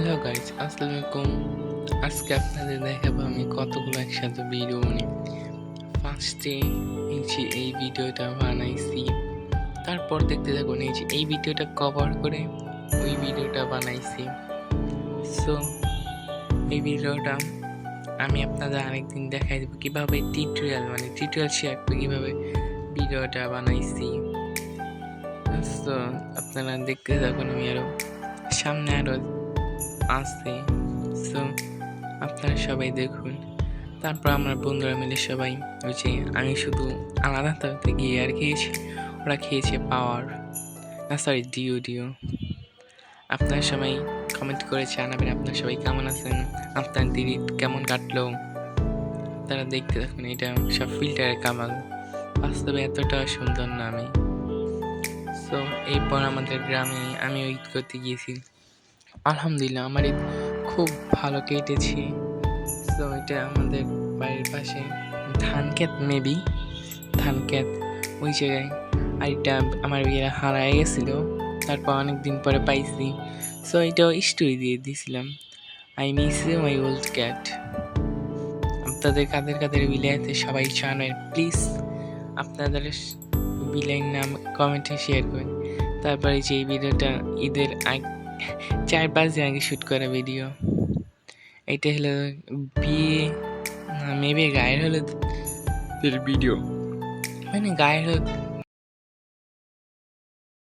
Hello guys, আসসালামু আলাইকুম। আজকে আপনাদের দেখাবো আমি কতগুলো একসাথে ভিডিও বানাই। ফার্স্টে এই ভিডিওটা বানাইছি, তারপর দেখতে থাকুন এই ভিডিওটা কভার করে ওই ভিডিওটা বানাইছি। সো এই ভিডিওটা আমি আপনাদের আরেকদিন দেখাই দেবো কীভাবে টিউটোরিয়াল শেয়ার করে কীভাবে ভিডিওটা বানাইছি। সো আপনারা দেখতে থাকুন, আমি আরও সামনে আরও আসছে। সো আপনারা সবাই দেখুন। তারপর আমরা বন্ধুরা মিলে সবাই আমি শুধু আলাদা তাতে গিয়ে আর খেয়েছি, ওরা খেয়েছে পাওয়ার ডিও। আপনারা সবাই কমেন্ট করে জানাবেন আপনারা সবাই কেমন আছেন, আপনার দিদি কেমন কাটলো। তারা দেখতে থাকুন, এটা সব ফিল্টারের কামাল, বাস্তবে এতটা সুন্দর না আমি। সো এরপর আমাদের গ্রামে আমি ঈদ করতে গিয়েছি। আলহামদুলিল্লাহ আমার ঈদ খুব ভালো কেটেছে। সো এটা আমাদের বাড়ির পাশে ধান ক্ষেত ওই জায়গায়। আর এটা আমার বিয়েরা হারায় গেছিলো, তারপর অনেক দিন পরে পাইছি। সো এটাও স্টোরি দিয়ে দিয়েছিলাম, I miss you my old cat. আপনাদের কাদের বিলাই সবাই জানেন, প্লিজ আপনাদের বিলাইয়ের নাম কমেন্টে শেয়ার করুন। তারপরে এই ভিডিওটা ঈদের 4-5 দিন আগে শ্যুট করা ভিডিও। এটা হলো বিয়ে গায়ের হলুদের ভিডিও, মানে গায়ের হলুদ